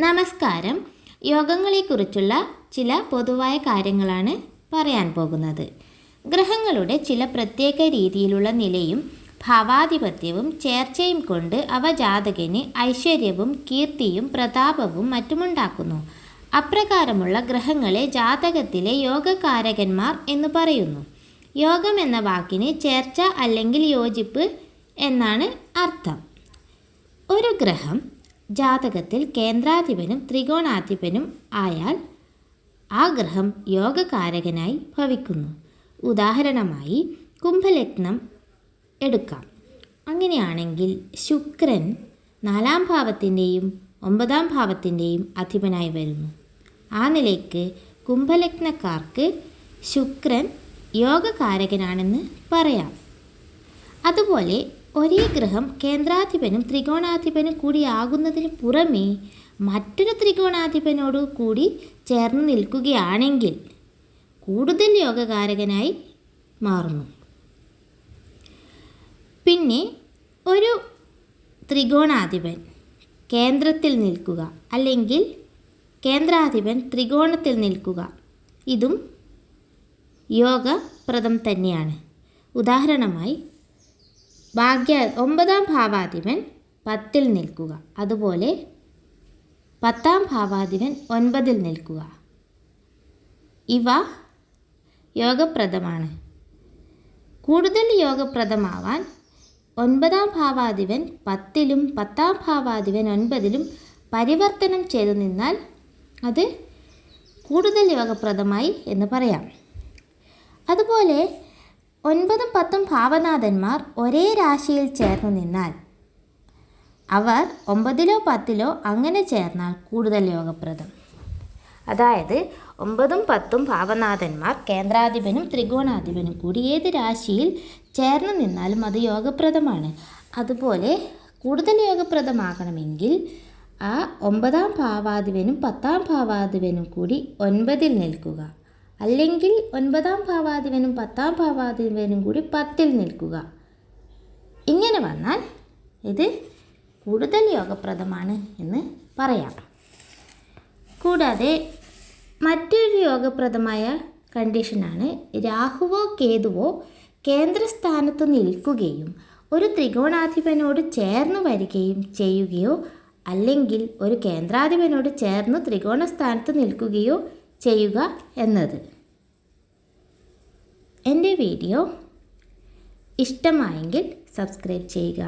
നമസ്കാരം. യോഗങ്ങളെക്കുറിച്ചുള്ള ചില പൊതുവായ കാര്യങ്ങളാണ് പറയാൻ പോകുന്നത്. ഗ്രഹങ്ങളുടെ ചില പ്രത്യേക രീതിയിലുള്ള നിലയും ഭാവാധിപത്യവും ചേർച്ചയും കൊണ്ട് അവ ജാതകന് ഐശ്വര്യവും കീർത്തിയും പ്രതാപവും മറ്റുമുണ്ടാക്കുന്നു. അപ്രകാരമുള്ള ഗ്രഹങ്ങളെ ജാതകത്തിലെ യോഗകാരകന്മാർ എന്ന് പറയുന്നു. യോഗം എന്ന വാക്കിന് ചേർച്ച അല്ലെങ്കിൽ യോജിപ്പ് എന്നാണ് അർത്ഥം. ഒരു ഗ്രഹം ജാതകത്തിൽ കേന്ദ്രാധിപനും ത്രികോണാധിപനും ആയാൽ ആ ഗ്രഹം യോഗകാരകനായി ഭവിക്കുന്നു. ഉദാഹരണമായി കുംഭലഗ്നം എടുക്കാം. അങ്ങനെയാണെങ്കിൽ ശുക്രൻ 4-ാം ഭാവത്തിൻ്റെയും 9-ാം ഭാവത്തിൻ്റെയും അധിപനായി വരുന്നു. ആ നിലയ്ക്ക് കുംഭലഗ്നക്കാർക്ക് ശുക്രൻ യോഗകാരകനാണെന്ന് പറയാം. അതുപോലെ ഒരേ ഗ്രഹം കേന്ദ്രാധിപനും ത്രികോണാധിപനും കൂടിയാകുന്നതിന് പുറമേ മറ്റൊരു ത്രികോണാധിപനോട് കൂടി ചേർന്ന് നിൽക്കുകയാണെങ്കിൽ കൂടുതൽ യോഗകാരകനായി മാറുന്നു. പിന്നെ ഒരു ത്രികോണാധിപൻ കേന്ദ്രത്തിൽ നിൽക്കുക അല്ലെങ്കിൽ കേന്ദ്രാധിപൻ ത്രികോണത്തിൽ നിൽക്കുക, ഇതും യോഗപ്രദം തന്നെയാണ്. ഉദാഹരണമായി 9-ാം ഭാവാധിപൻ 10-ൽ നിൽക്കുക, അതുപോലെ 10-ാം ഭാവാധിപൻ 9-ൽ നിൽക്കുക, ഇവ യോഗപ്രദമാണ്. കൂടുതൽ യോഗപ്രദമാവാൻ 9-ാം ഭാവാധിപൻ 10-ലും 10-ാം ഭാവാധിപൻ 9-ലും പരിവർത്തനം ചെയ്തു നിന്നാൽ അത് കൂടുതൽ യോഗപ്രദമായി എന്ന് പറയാം. അതുപോലെ 9-ഉം 10-ഉം ഭാവനാഥന്മാർ ഒരേ രാശിയിൽ ചേർന്ന് നിന്നാൽ അവർ 9-ലോ 10-ലോ അങ്ങനെ ചേർന്നാൽ കൂടുതൽ യോഗപ്രദം. അതായത് 9-ഉം 10-ഉം ഭാവനാഥന്മാർ കേന്ദ്രാധിപനും ത്രികോണാധിപനും കൂടി ഏത് രാശിയിൽ ചേർന്ന് നിന്നാലും അത് യോഗപ്രദമാണ്. അതുപോലെ കൂടുതൽ യോഗപ്രദമാകണമെങ്കിൽ ആ 9-ാം ഭാവാധിപനും 10-ാം ഭാവാധിപനും കൂടി 9-ൽ നിൽക്കുക, അല്ലെങ്കിൽ 9-ാം ഭാവാധിപനും 10-ാം ഭാവാധിപനും കൂടി 10-ൽ നിൽക്കുക. ഇങ്ങനെ വന്നാൽ ഇത് കൂടുതൽ യോഗപ്രദമാണ് എന്ന് പറയാം. കൂടാതെ മറ്റൊരു യോഗപ്രദമായ കണ്ടീഷനാണ് രാഹുവോ കേതുവോ കേന്ദ്രസ്ഥാനത്ത് നിൽക്കുകയും ഒരു ത്രികോണാധിപനോട് ചേർന്ന് വരികയും ചെയ്യുകയോ അല്ലെങ്കിൽ ഒരു കേന്ദ്രാധിപനോട് ചേർന്ന് ത്രികോണസ്ഥാനത്ത് നിൽക്കുകയോ ചെയ്യുക എന്നത്. എൻ്റെ വീഡിയോ ഇഷ്ടമായെങ്കിൽ സബ്സ്ക്രൈബ് ചെയ്യുക.